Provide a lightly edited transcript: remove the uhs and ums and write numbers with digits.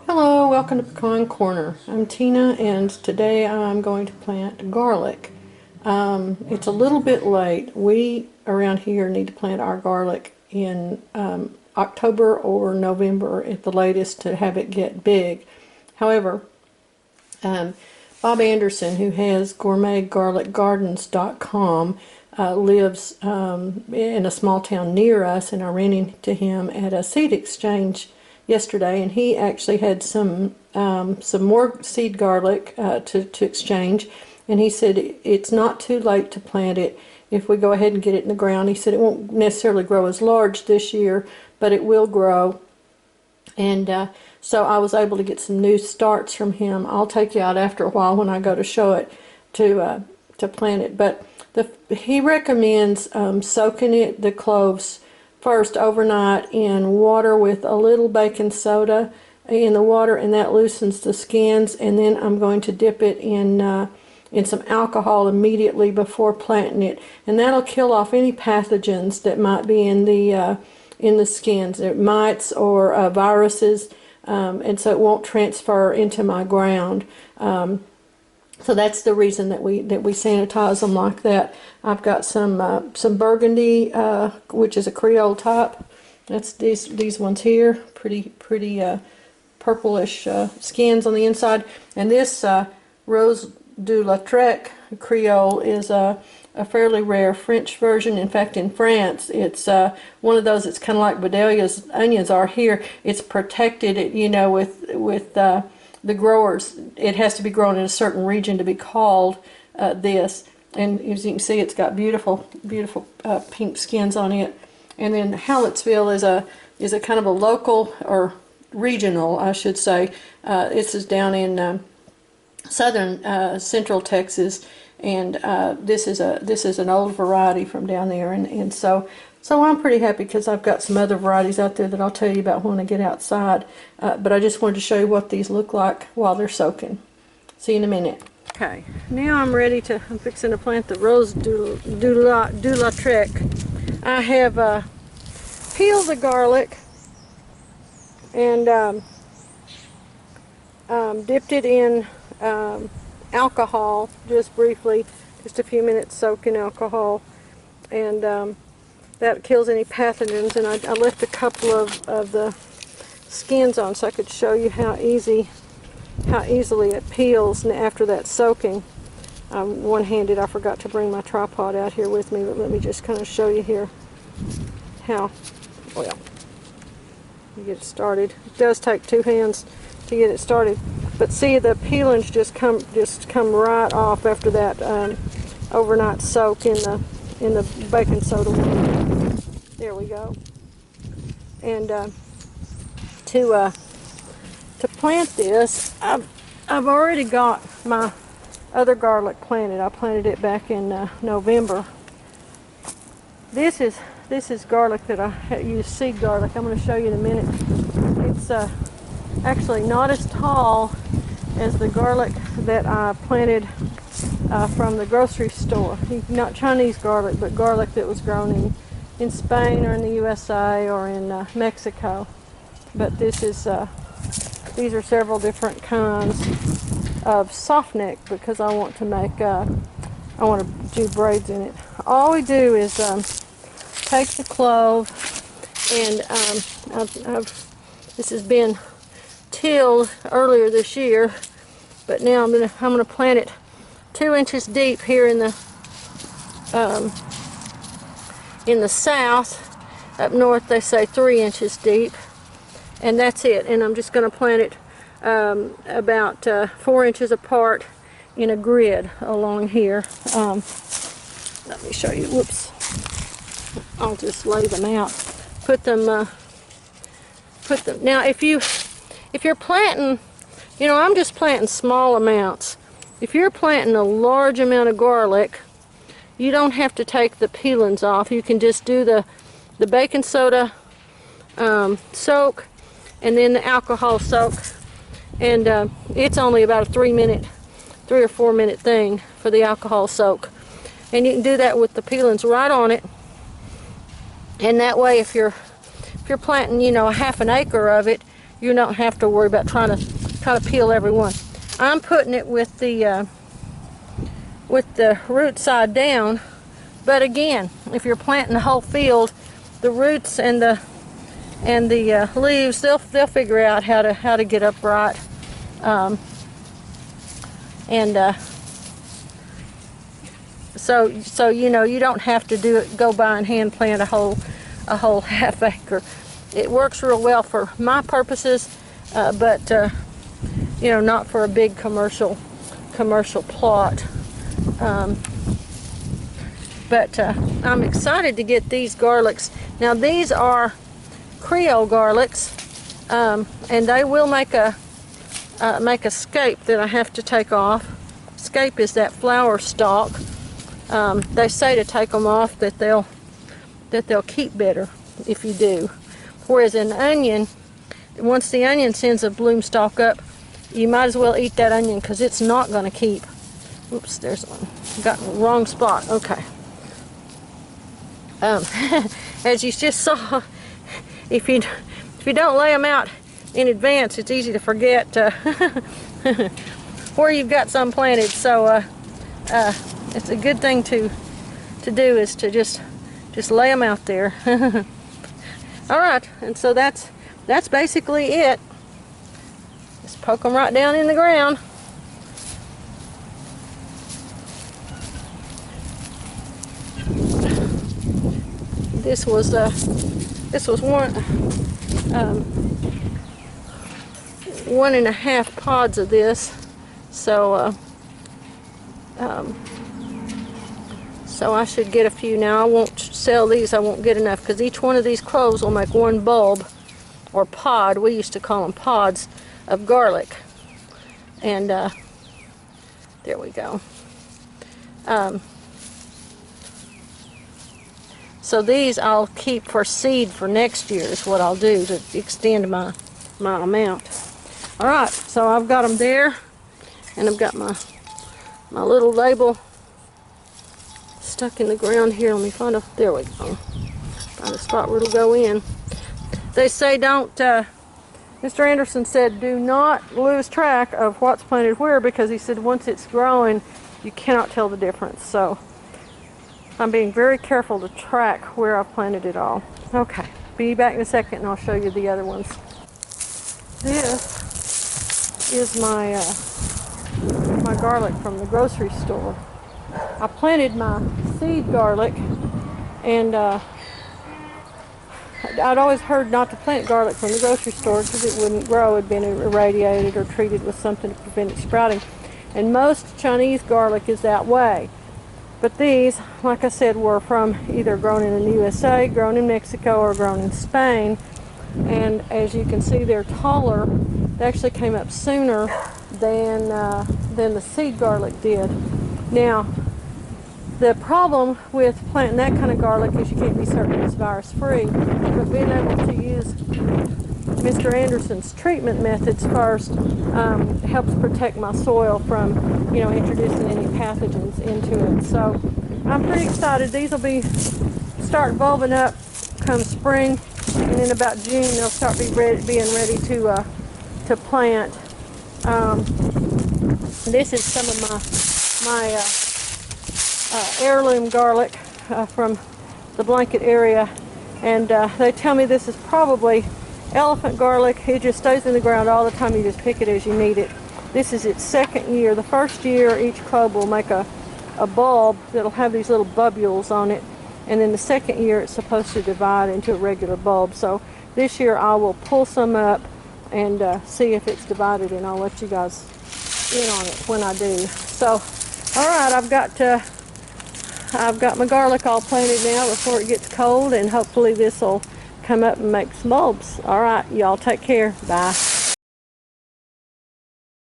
Hello, welcome to Pecan Corner. I'm Tina, and today I'm going to plant garlic. It's a little bit late. We around here need to plant our garlic in October or November at the latest to have it get big. However, Bob Anderson, who has gourmetgarlicgardens.com, lives in a small town near us, and I ran into him at a seed exchange yesterday, and he actually had some more seed garlic to exchange, and he said it's not too late to plant it if we go ahead and get it in the ground. He said it won't necessarily grow as large this year, but it will grow. And so I was able to get some new starts from him. I'll take you out after a while when I go to show it to plant it. But he recommends soaking the cloves first overnight in water with a little baking soda in the water, and that loosens the skins. And then I'm going to dip it in some alcohol immediately before planting it, and that'll kill off any pathogens that might be in the skins, mites or viruses, and so it won't transfer into my ground. So that's the reason that we sanitize them like that. I've got some burgundy, which is a Creole type. That's these ones here, pretty purplish skins on the inside. And this Rose du Lautrec Creole is a fairly rare French version. In fact, in France, it's one of those. It's kind of like Bedelia's onions are here. It's protected, with the growers. It has to be grown in a certain region to be called this. And as you can see, it's got beautiful pink skins on it. And then Hallettsville is a kind of a local, or regional, I should say. This is down in southern central Texas, and this is an old variety from down there. And so I'm pretty happy because I've got some other varieties out there that I'll tell you about when I get outside. But I just wanted to show you what these look like while they're soaking. See you in a minute. Okay, now I'm fixing to plant the Rose du Lautrec. I have peeled the garlic and dipped it in alcohol just briefly, just a few minutes soak in alcohol, and that kills any pathogens. And I left a couple of the skins on so I could show you how easily it peels after that soaking. I'm one-handed. I forgot to bring my tripod out here with me, but let me just kind of show you here how well you get it started. It does take two hands to get it started, but see, the peelings just come right off after that overnight soak in the baking soda water. There we go. And to plant this, I've already got my other garlic planted. I planted it back in November. This is garlic that I use, seed garlic. I'm going to show you in a minute. It's actually not as tall as the garlic that I planted from the grocery store. Not Chinese garlic, but garlic that was grown in Spain or in the USA or in Mexico. But these are several different kinds of soft neck because I want to do braids in it. All we do is take the clove, and this has been tilled earlier this year, but now I'm gonna plant it 2 inches deep here in the south. Up north they say 3 inches deep, and that's it. And I'm just going to plant it about 4 inches apart in a grid along here. Let me show you. Whoops. I'll just lay them out. Put them. Now, if you're planting, I'm just planting small amounts. If you're planting a large amount of garlic, you don't have to take the peelings off. You can just do the baking soda soak, and then the alcohol soak, and it's only about a 3 or 4 minute thing for the alcohol soak, and you can do that with the peelings right on it. And that way, if you're planting, a half an acre of it, you don't have to worry about trying to peel every one. I'm putting it with the root side down, but again, if you're planting the whole field, the roots and the leaves, they'll figure out how to get upright. So you know, you don't have to go by and hand plant a whole half acre. It works real well for my purposes, but you know, not for a big commercial plot. But I'm excited to get these garlics. Now these are Creole garlics, and they will make a scape that I have to take off. Scape is that flower stalk. They say to take them off that they'll keep better if you do. Whereas an onion, once the onion sends a bloom stalk up, you might as well eat that onion because it's not going to keep. Oops, there's one. Got the wrong spot. Okay. As you just saw, if you don't lay them out in advance, it's easy to forget where you've got some planted. So it's a good thing to do is to just lay them out there. All right, and so that's basically it. Just poke them right down in the ground. This was 1.5 pods of this, so so I should get a few now. I won't sell these, I won't get enough, because each one of these cloves will make one bulb or pod. We used to call them pods of garlic. And there we go. So these I'll keep for seed for next year is what I'll do to extend my amount. All right, so I've got them there, and I've got my little label stuck in the ground here. Let me find there we go. Find a spot where it'll go in. They say don't, Mr. Anderson said do not lose track of what's planted where, because he said once it's growing, you cannot tell the difference. So I'm being very careful to track where I've planted it all. Okay, be back in a second and I'll show you the other ones. This is my garlic from the grocery store. I planted my seed garlic, and I'd always heard not to plant garlic from the grocery store because it wouldn't grow. It had been irradiated or treated with something to prevent it sprouting. And most Chinese garlic is that way. But these, like I said, were from either grown in the USA, grown in Mexico, or grown in Spain. And as you can see, they're taller. They actually came up sooner than the seed garlic did. Now, the problem with planting that kind of garlic is you can't be certain it's virus-free. But being able to use Mr. Anderson's treatment methods first helps protect my soil from, you know, introducing any pathogens into it. So I'm pretty excited. These will start bulbing up come spring, and in about June they'll start being ready to plant. This is some of my heirloom garlic from the Blanket area, and they tell me this is probably elephant garlic. It just stays in the ground all the time. You just pick it as you need it. This is its second year. The first year each club will make a bulb that'll have these little bubules on it, and then the second year it's supposed to divide into a regular bulb. So this year I will pull some up and see if it's divided, and I'll let you guys in on it when I do. So all right, I've got my garlic all planted now before it gets cold, and hopefully this will come up and make some bulbs. All right, y'all take care. Bye.